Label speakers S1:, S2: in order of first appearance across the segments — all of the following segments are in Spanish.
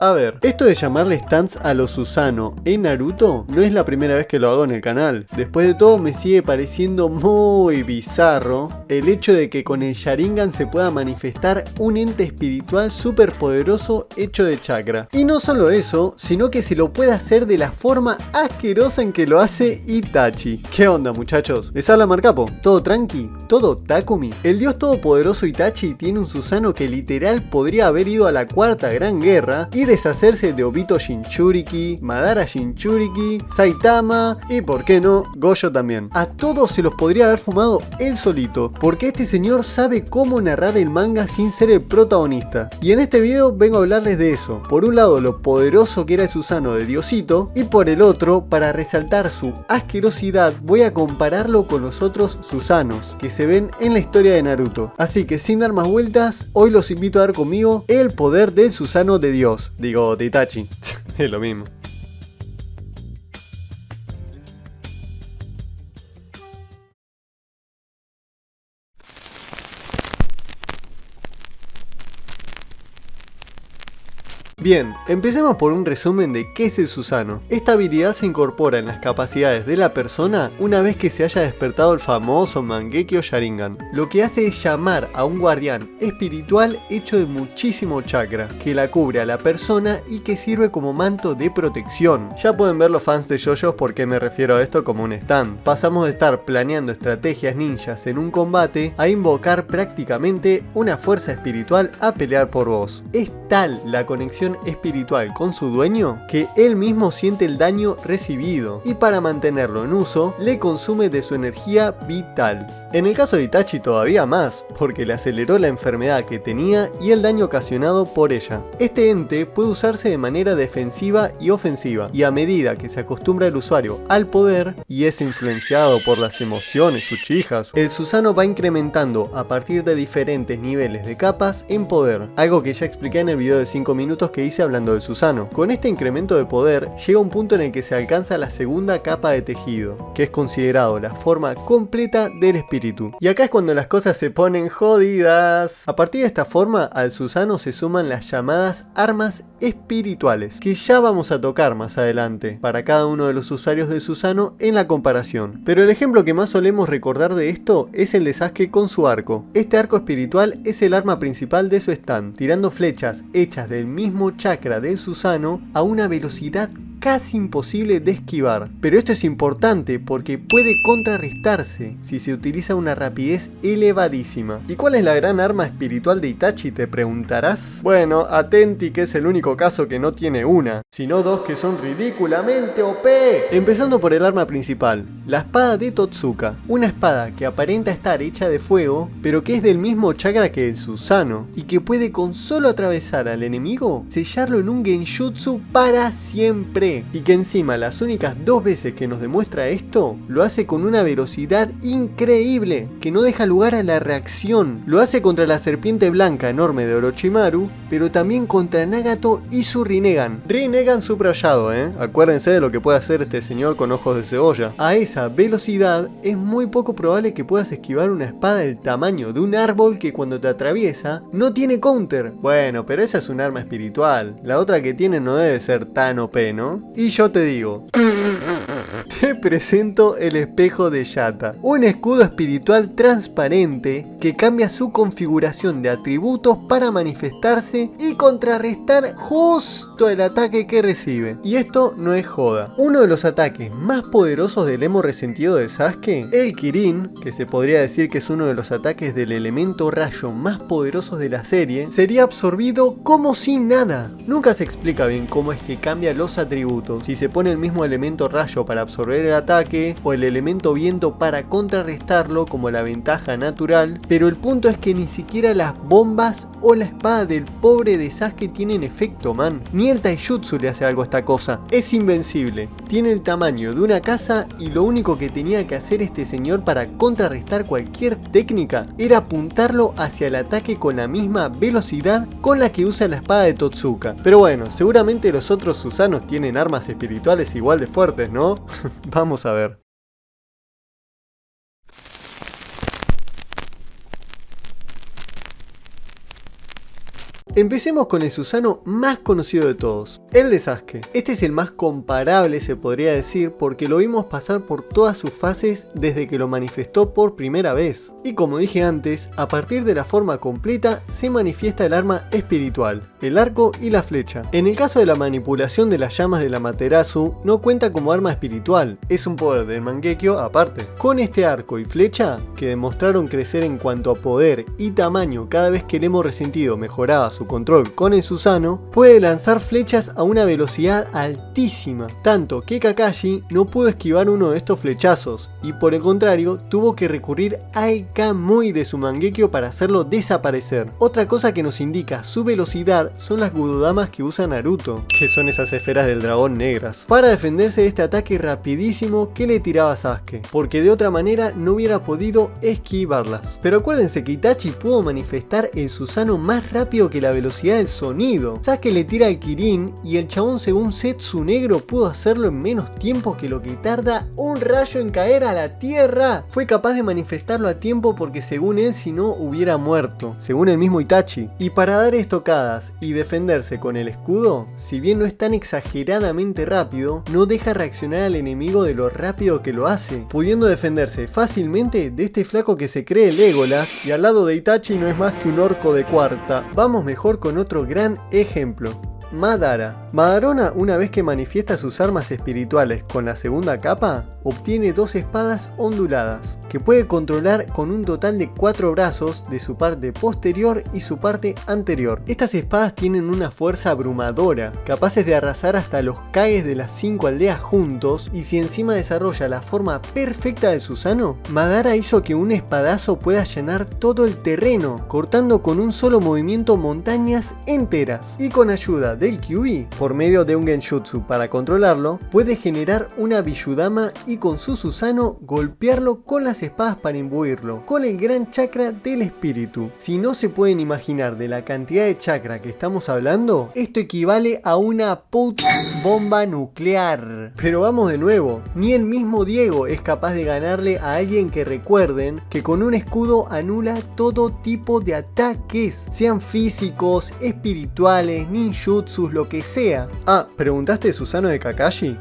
S1: A ver, esto de llamarle stands a los Susanoo en Naruto no es la primera vez que lo hago en el canal. Después de todo me sigue pareciendo muy bizarro el hecho de que con el Sharingan se pueda manifestar un ente espiritual súper poderoso hecho de chakra. Y no solo eso, sino que se lo puede hacer de la forma asquerosa en que lo hace Itachi. ¿Qué onda, muchachos? ¿Les habla Marcapo? ¿Todo tranqui? ¿Todo Takumi? El dios todopoderoso Itachi tiene un Susanoo que literal podría haber ido a la cuarta gran guerra y deshacerse de Obito Jinchuriki, Madara Jinchuriki, Saitama y, por qué no, Gojo también. A todos se los podría haber fumado él solito, porque este señor sabe cómo narrar el manga sin ser el protagonista. Y en este video vengo a hablarles de eso. Por un lado, lo poderoso que era el Susanoo de Diosito, y por el otro, para resaltar su asquerosidad, voy a compararlo con los otros Susanos que se ven en la historia de Naruto. Así que sin dar más vueltas, hoy los invito a ver conmigo el poder del Susanoo de Dios. Digo, de Itachi. Es lo mismo. Bien, empecemos por un resumen de qué es el Susanoo. Esta habilidad se incorpora en las capacidades de la persona una vez que se haya despertado el famoso Mangekyo Sharingan. Lo que hace es llamar a un guardián espiritual hecho de muchísimo chakra, que la cubre a la persona y que sirve como manto de protección. Ya pueden ver los fans de JoJo's por qué me refiero a esto como un stand. Pasamos de estar planeando estrategias ninjas en un combate a invocar prácticamente una fuerza espiritual a pelear por vos. Es tal la conexión espiritual con su dueño que él mismo siente el daño recibido y para mantenerlo en uso le consume de su energía vital. En el caso de Itachi todavía más, porque le aceleró la enfermedad que tenía y el daño ocasionado por ella. Este ente puede usarse de manera defensiva y ofensiva, y a medida que se acostumbra el usuario al poder y es influenciado por las emociones Uchihas, el Susanoo va incrementando a partir de diferentes niveles de capas en poder, algo que ya expliqué en el video de 5 minutos que hice hablando del Susanoo. Con este incremento de poder llega un punto en el que se alcanza la segunda capa de tejido, que es considerado la forma completa del espíritu. Y acá es cuando las cosas se ponen jodidas. A partir de esta forma al Susanoo se suman las llamadas armas espirituales, que ya vamos a tocar más adelante para cada uno de los usuarios de Susanoo en la comparación. Pero el ejemplo que más solemos recordar de esto es el de Sasuke con su arco. Este arco espiritual es el arma principal de su stand, tirando flechas hechas del mismo chakra del Susanoo a una velocidad casi imposible de esquivar. Pero esto es importante porque puede contrarrestarse si se utiliza una rapidez elevadísima. ¿Y cuál es la gran arma espiritual de Itachi?, te preguntarás. Bueno, atenti que es el único caso que no tiene una, sino dos que son ridículamente OP. Empezando por el arma principal, la espada de Totsuka. Una espada que aparenta estar hecha de fuego, pero que es del mismo chakra que el Susanoo, y que puede con solo atravesar al enemigo, sellarlo en un genjutsu para siempre. Y que encima las únicas 2 veces que nos demuestra esto, lo hace con una velocidad increíble, que no deja lugar a la reacción. Lo hace contra la serpiente blanca enorme de Orochimaru, pero también contra Nagato y su Rinnegan. Rinnegan subrayado, acuérdense de lo que puede hacer este señor con ojos de cebolla. A esa velocidad es muy poco probable que puedas esquivar una espada del tamaño de un árbol que cuando te atraviesa no tiene counter. Bueno, pero esa es un arma espiritual. La otra que tiene no debe ser tan OP, ¿no? Y yo te digo, te presento el espejo de Yata, un escudo espiritual transparente que cambia su configuración de atributos para manifestarse y contrarrestar justo el ataque que recibe. Y esto no es joda. Uno de los ataques más poderosos del emo resentido de Sasuke, el Kirin, que se podría decir que es uno de los ataques del elemento rayo más poderosos de la serie, sería absorbido como si nada. Nunca se explica bien cómo es que cambia los atributos, si se pone el mismo elemento rayo para absorber el ataque o el elemento viento para contrarrestarlo como la ventaja natural, pero el punto es que ni siquiera las bombas o la espada del pobre de Sasuke tienen efecto, man. Ni el taijutsu le hace algo a esta cosa. Es invencible, tiene el tamaño de una casa y lo único que tenía que hacer este señor para contrarrestar cualquier técnica era apuntarlo hacia el ataque con la misma velocidad con la que usa la espada de Totsuka. Pero bueno, seguramente los otros Susanos tienen armas espirituales igual de fuertes, ¿no? Vamos a ver. Empecemos con el Susanoo más conocido de todos, el de Sasuke. Este es el más comparable, se podría decir, porque lo vimos pasar por todas sus fases desde que lo manifestó por primera vez. Y como dije antes, a partir de la forma completa se manifiesta el arma espiritual, el arco y la flecha. En el caso de la manipulación de las llamas de la Amaterasu, no cuenta como arma espiritual, es un poder del Mangekyo aparte. Con este arco y flecha, que demostraron crecer en cuanto a poder y tamaño cada vez que el emo resentido mejoraba su control con el Susanoo, puede lanzar flechas a una velocidad altísima, tanto que Kakashi no pudo esquivar uno de estos flechazos, y por el contrario tuvo que recurrir al Kamui de su Mangekyo para hacerlo desaparecer. Otra cosa que nos indica su velocidad son las Gudodamas que usa Naruto, que son esas esferas del dragón negras, para defenderse de este ataque rapidísimo que le tiraba Sasuke, porque de otra manera no hubiera podido esquivarlas. Pero acuérdense que Itachi pudo manifestar el Susanoo más rápido que la velocidad del sonido. Sasuke le tira al Kirin y el chabón, según Zetsu Negro, pudo hacerlo en menos tiempo que lo que tarda un rayo en caer a la tierra. Fue capaz de manifestarlo a tiempo porque según él si no hubiera muerto, según el mismo Itachi. Y para dar estocadas y defenderse con el escudo, si bien no es tan exageradamente rápido, no deja reaccionar al enemigo de lo rápido que lo hace, pudiendo defenderse fácilmente de este flaco que se cree Legolas, y al lado de Itachi no es más que un orco de cuarta. Vamos mejor con otro gran ejemplo. Madara. Madarona, una vez que manifiesta sus armas espirituales con la segunda capa, obtiene dos espadas onduladas, que puede controlar con un total de 4 brazos de su parte posterior y su parte anterior. Estas espadas tienen una fuerza abrumadora, capaces de arrasar hasta los Kages de las 5 aldeas juntos, y si encima desarrolla la forma perfecta del Susanoo, Madara hizo que un espadazo pueda llenar todo el terreno, cortando con un solo movimiento montañas enteras, y con ayuda del Kyuubi, por medio de un Genjutsu para controlarlo, puede generar una Bishudama y con su Susanoo golpearlo con las espadas para imbuirlo con el gran chakra del espíritu. Si no se pueden imaginar de la cantidad de chakra que estamos hablando, esto equivale a una bomba nuclear. Pero vamos de nuevo, ni el mismo Diego es capaz de ganarle a alguien que, recuerden que con un escudo anula todo tipo de ataques, sean físicos, espirituales, ninjutsus, lo que sea. Ah, ¿preguntaste Susanoo de Kakashi?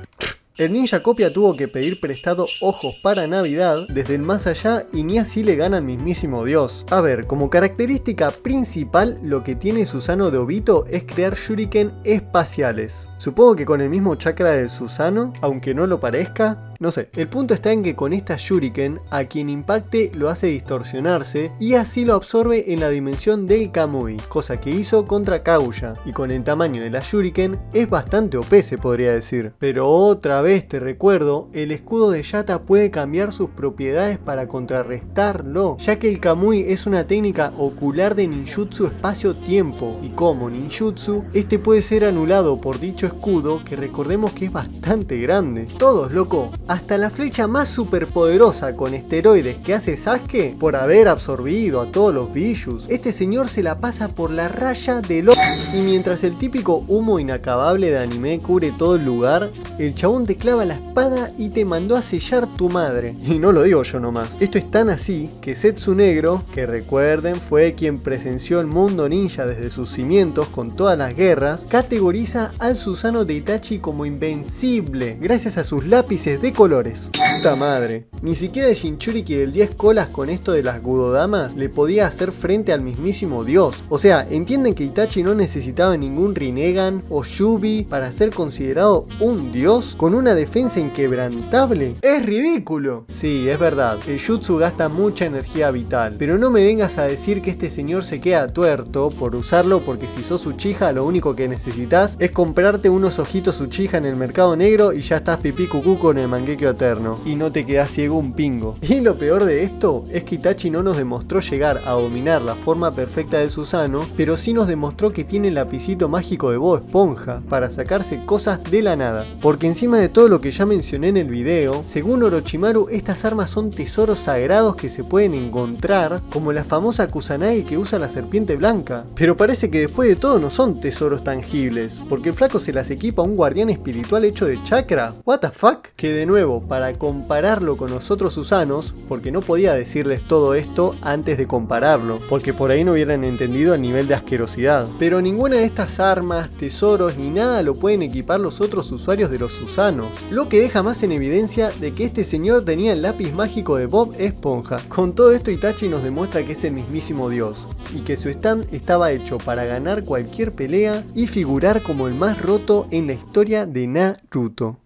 S1: El ninja copia tuvo que pedir prestado ojos para Navidad desde el más allá y ni así le gana al mismísimo Dios. A ver, como característica principal lo que tiene Susanoo de Obito es crear shuriken espaciales. Supongo que con el mismo chakra del Susanoo, aunque no lo parezca. No sé, el punto está en que con esta shuriken a quien impacte lo hace distorsionarse y así lo absorbe en la dimensión del Kamui, cosa que hizo contra Kaguya, y con el tamaño de la shuriken es bastante OP, se podría decir. Pero otra vez te recuerdo, el escudo de Yatta puede cambiar sus propiedades para contrarrestarlo, ya que el Kamui es una técnica ocular de ninjutsu espacio-tiempo, y como ninjutsu, este puede ser anulado por dicho escudo, que recordemos que es bastante grande. Todos, loco. Hasta la flecha más superpoderosa con esteroides que hace Sasuke por haber absorbido a todos los Bishus, este señor se la pasa por la raya del ojo. Y mientras el típico humo inacabable de anime cubre todo el lugar, el chabón te clava la espada y te mandó a sellar tu madre. Y no lo digo yo nomás. Esto es tan así que Zetsu Negro, que recuerden fue quien presenció el mundo ninja desde sus cimientos con todas las guerras, categoriza al Susanoo de Itachi como invencible gracias a sus lápices de colores. Puta madre, ni siquiera el Jinchuriki del 10 colas con esto de las Gudodamas le podía hacer frente al mismísimo Dios. O sea, ¿entienden que Itachi no necesitaba ningún Rinnegan o Yubi para ser considerado un dios con una defensa inquebrantable? ¡Es ridículo! Sí, es verdad, el jutsu gasta mucha energía vital, pero no me vengas a decir que este señor se queda tuerto por usarlo, porque si sos Uchiha lo único que necesitas es comprarte unos ojitos Uchiha en el mercado negro y ya estás pipí cucú con el Mangekyo eterno, y no te quedas ciego un pingo. Y lo peor de esto es que Itachi no nos demostró llegar a dominar la forma perfecta del Susanoo, pero sí nos demostró que tiene el lapicito mágico de Bob Esponja para sacarse cosas de la nada. Porque encima de todo lo que ya mencioné en el video, según Orochimaru, estas armas son tesoros sagrados que se pueden encontrar, como la famosa Kusanagi que usa la serpiente blanca. Pero parece que después de todo no son tesoros tangibles, porque el flaco se las equipa a un guardián espiritual hecho de chakra. What the fuck? Que de nuevo nuevo, para compararlo con los otros Susanos, porque no podía decirles todo esto antes de compararlo, porque por ahí no hubieran entendido el nivel de asquerosidad. Pero ninguna de estas armas, tesoros ni nada lo pueden equipar los otros usuarios de los Susanos, lo que deja más en evidencia de que este señor tenía el lápiz mágico de Bob Esponja. Con todo esto Itachi nos demuestra que es el mismísimo Dios, y que su stand estaba hecho para ganar cualquier pelea y figurar como el más roto en la historia de Naruto.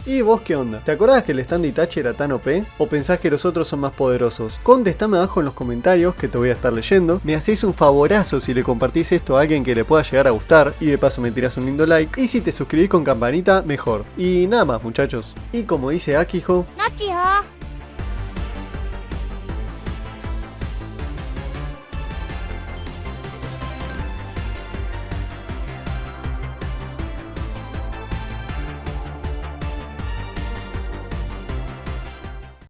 S1: ¿Y vos qué onda? ¿Te acordás que el stand de Itachi era tan OP? ¿O pensás que los otros son más poderosos? Contestame abajo en los comentarios que te voy a estar leyendo. Me hacéis un favorazo si le compartís esto a alguien que le pueda llegar a gustar. Y de paso me tirás un lindo like. Y si te suscribís con campanita, mejor. Y nada más muchachos. Y como dice Akiho...